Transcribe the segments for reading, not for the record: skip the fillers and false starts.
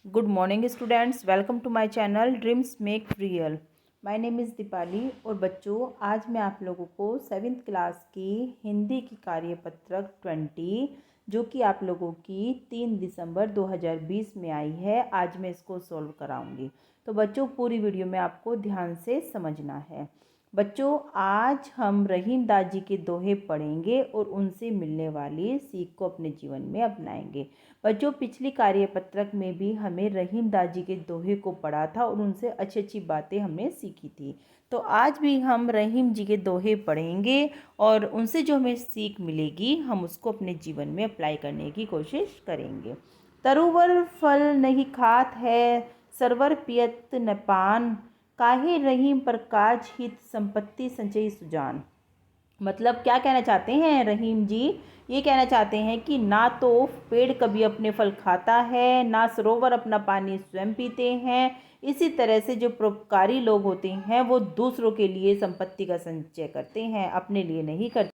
Good morning students, welcome to my channel Dreams Make Real. My name is Deepali और बच्चों आज मैं आप लोगों को 7th क्लास की हिंदी की कार्यपत्रक 20 जो कि आप लोगों की 3 दिसंबर 2020 में आई है, आज मैं इसको सॉल्व कराऊंगी। तो बच्चों पूरी वीडियो में आपको ध्यान से समझना है। बच्चों आज हम रहीम दाजी के दोहे पढ़ेंगे और उनसे मिलने वाली सीख को अपने जीवन में अपनाएंगे। बच्चों पिछली कार्यपत्रक में भी हमें रहीम दाजी के दोहे को पढ़ा था और उनसे अच्छी अच्छी बातें हमने सीखी थी। तो आज भी हम रहीम जी के दोहे पढ़ेंगे और उनसे जो हमें सीख मिलेगी हम उसको अपने जीवन में अप्लाई करने की कोशिश करेंगे। तरुवर फल नहीं खात है, सरवर पियत न पान, काहे रहीम प्रकाश हित संपत्ति संचय सुजान। मतलब क्या कहना चाहते हैं रहीम जी? ये कहना चाहते हैं कि ना तो पेड़ कभी अपने फल खाता है, ना सरोवर अपना पानी स्वयं पीते हैं। इसी तरह से जो परोपकारी लोग होते हैं वो दूसरों के लिए संपत्ति का संचय करते हैं, अपने लिए नहीं करते।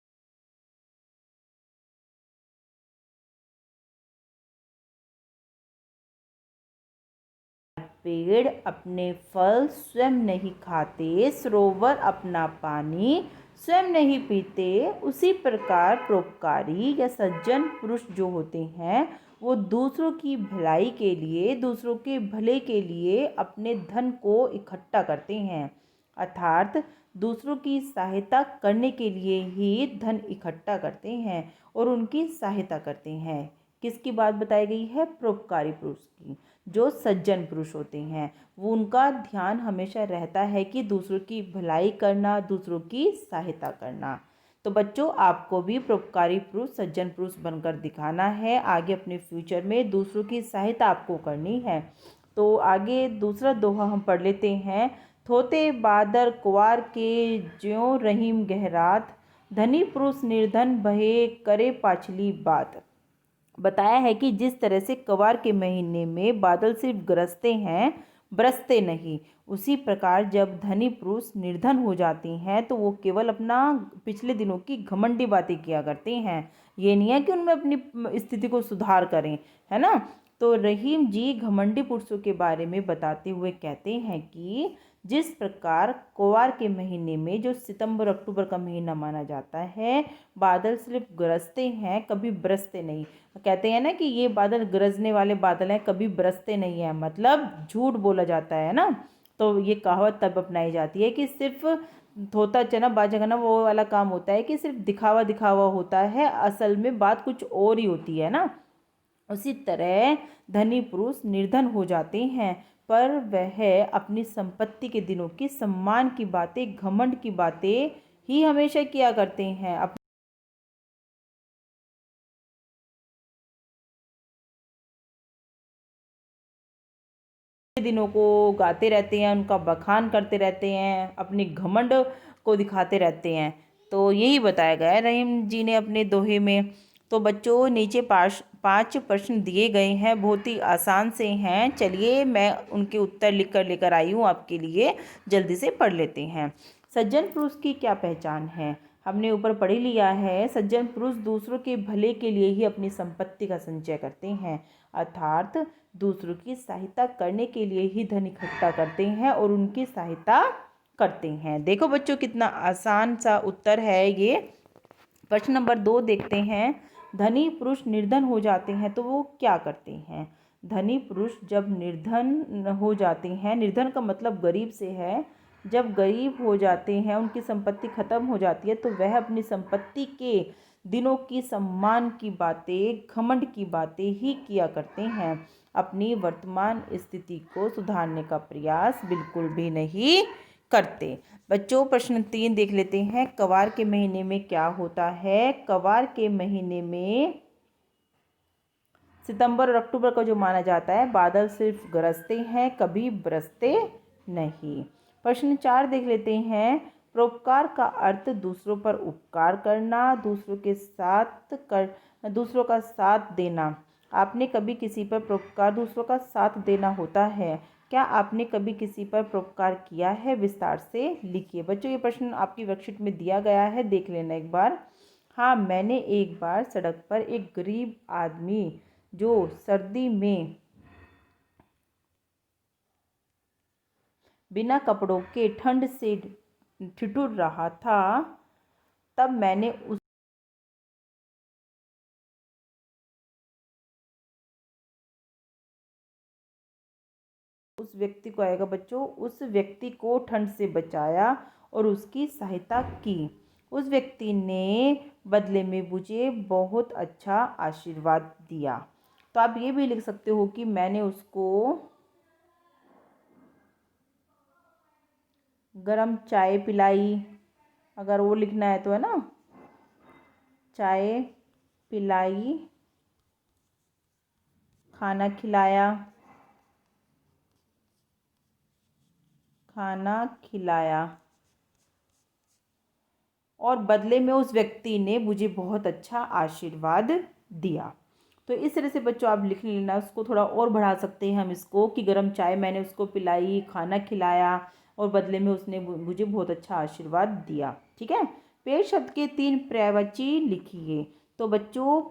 पेड़ अपने फल स्वयं नहीं खाते, सरोवर अपना पानी स्वयं नहीं पीते, उसी प्रकार परोपकारी या सज्जन पुरुष जो होते हैं वो दूसरों की भलाई के लिए, दूसरों के भले के लिए अपने धन को इकट्ठा करते हैं। अर्थात दूसरों की सहायता करने के लिए ही धन इकट्ठा करते हैं और उनकी सहायता करते हैं। किसकी बात बताई गई है? परोपकारी पुरुष की। जो सज्जन पुरुष होते हैं वो उनका ध्यान हमेशा रहता है कि दूसरों की भलाई करना, दूसरों की सहायता करना। तो बच्चों आपको भी परोपकारी पुरुष, सज्जन पुरुष बनकर दिखाना है। आगे अपने फ्यूचर में दूसरों की सहायता आपको करनी है। तो आगे दूसरा दोहा हम पढ़ लेते हैं। थोते बादर कुवार के ज्यों रहीम गहरात, धनी पुरुष निर्धन भये करे पाछली बात। बताया है कि जिस तरह से कवार के महीने में बादल सिर्फ गरजते हैं, बरसते नहीं, उसी प्रकार जब धनी पुरुष निर्धन हो जाते हैं तो वो केवल अपना पिछले दिनों की घमंडी बातें किया करते हैं। ये नहीं है कि उनमें अपनी स्थिति को सुधार करें, है ना। तो रहीम जी घमंडी पुरुषों के बारे में बताते हुए कहते हैं कि जिस प्रकार कुवार के महीने में, जो सितंबर अक्टूबर का महीना माना जाता है, बादल सिर्फ गरजते हैं, कभी बरसते नहीं। कहते हैं ना कि ये बादल गरजने वाले बादल हैं, कभी बरसते नहीं हैं, मतलब झूठ बोला जाता है ना। तो ये कहावत तब अपनाई जाती है कि सिर्फ थोता चना बाजा गाना वो वाला काम होता है कि सिर्फ दिखावा दिखावा होता है, असल में बात कुछ और ही होती है ना। उसी तरह धनी पुरुष निर्धन हो जाते हैं पर वह अपनी संपत्ति के दिनों की सम्मान की बातें, घमंड की बातें ही हमेशा किया करते हैं। दिनों को गाते रहते हैं, उनका बखान करते रहते हैं, अपनी घमंड को दिखाते रहते हैं। तो यही बताया गया है रहीम जी ने अपने दोहे में। तो बच्चों नीचे पाँच प्रश्न दिए गए हैं, बहुत ही आसान से हैं। चलिए मैं उनके उत्तर लिख कर लेकर आई हूँ आपके लिए, जल्दी से पढ़ लेते हैं। सज्जन पुरुष की क्या पहचान है? हमने ऊपर पढ़ ही लिया है। सज्जन पुरुष दूसरों के भले के लिए ही अपनी संपत्ति का संचय करते हैं, अर्थात दूसरों की सहायता करने के लिए ही धन इकट्ठा करते हैं और उनकी सहायता करते हैं। देखो बच्चों कितना आसान सा उत्तर है ये। प्रश्न नंबर 2 देखते हैं। धनी पुरुष निर्धन हो जाते हैं तो वो क्या करते हैं? धनी पुरुष जब निर्धन हो जाते हैं, निर्धन का मतलब गरीब से है, जब गरीब हो जाते हैं, उनकी संपत्ति खत्म हो जाती है तो वह अपनी संपत्ति के दिनों की सम्मान की बातें, घमंड की बातें ही किया करते हैं। अपनी वर्तमान स्थिति को सुधारने का प्रयास बिल्कुल भी नहीं करते। बच्चों प्रश्न 3 देख लेते हैं। कवार के महीने में क्या होता है? कवार के महीने में सितंबर और अक्टूबर का जो माना जाता है, बादल सिर्फ गरजते हैं, कभी बरसते नहीं। प्रश्न 4 देख लेते हैं। परोपकार का अर्थ दूसरों पर उपकार करना, दूसरों का साथ देना। आपने कभी किसी पर परोपकार, दूसरों का साथ देना होता है। क्या आपने कभी किसी पर परोपकार किया है? विस्तार से लिखिए। बच्चों ये प्रश्न आपकी वर्कशीट में दिया गया है, देख लेना एक बार। हाँ, मैंने एक बार सड़क पर एक गरीब आदमी जो सर्दी में बिना कपड़ों के ठंड से ठिठुर रहा था, तब मैंने उस व्यक्ति को आएगा बच्चों, उस व्यक्ति को ठंड से बचाया और उसकी सहायता की। उस व्यक्ति ने बदले में मुझे बहुत अच्छा आशीर्वाद दिया। तो आप ये भी लिख सकते हो कि मैंने उसको गरम चाय पिलाई, अगर वो लिखना है तो, है ना, चाय पिलाई, खाना खिलाया, खाना खिलाया, और बदले में उस व्यक्ति ने मुझे बहुत अच्छा आशीर्वाद दिया। तो इस तरह से बच्चों आप लिख लेना, उसको थोड़ा और बढ़ा सकते हैं हम इसको कि गर्म चाय मैंने उसको पिलाई, खाना खिलाया और बदले में उसने मुझे बहुत अच्छा आशीर्वाद दिया। ठीक है। पेड़ शब्द के 3 पर्यायवाची लिखिए। तो बच्चों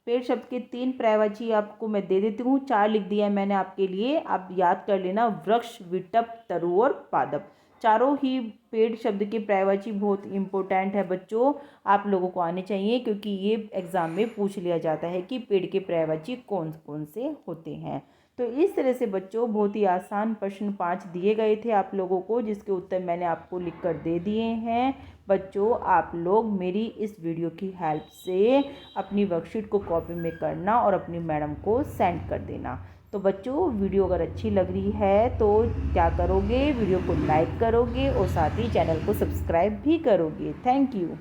पेड़ शब्द के 3 पर्यायवाची आपको मैं दे देती हूँ, 4 लिख दिया है मैंने आपके लिए, आप याद कर लेना। वृक्ष, विटप, तरु और पादप, चारों ही पेड़ शब्द के पर्यायवाची बहुत इंपॉर्टेंट है बच्चों, आप लोगों को आने चाहिए, क्योंकि ये एग्जाम में पूछ लिया जाता है कि पेड़ के पर्यायवाची कौन कौन से होते हैं। तो इस तरह से बच्चों बहुत ही आसान प्रश्न 5 दिए गए थे आप लोगों को, जिसके उत्तर मैंने आपको लिख कर दे दिए हैं। बच्चों आप लोग मेरी इस वीडियो की हेल्प से अपनी वर्कशीट को कॉपी में करना और अपनी मैडम को सेंड कर देना। तो बच्चों वीडियो अगर अच्छी लग रही है तो क्या करोगे, वीडियो को लाइक करोगे और साथ ही चैनल को सब्सक्राइब भी करोगे। Thank you.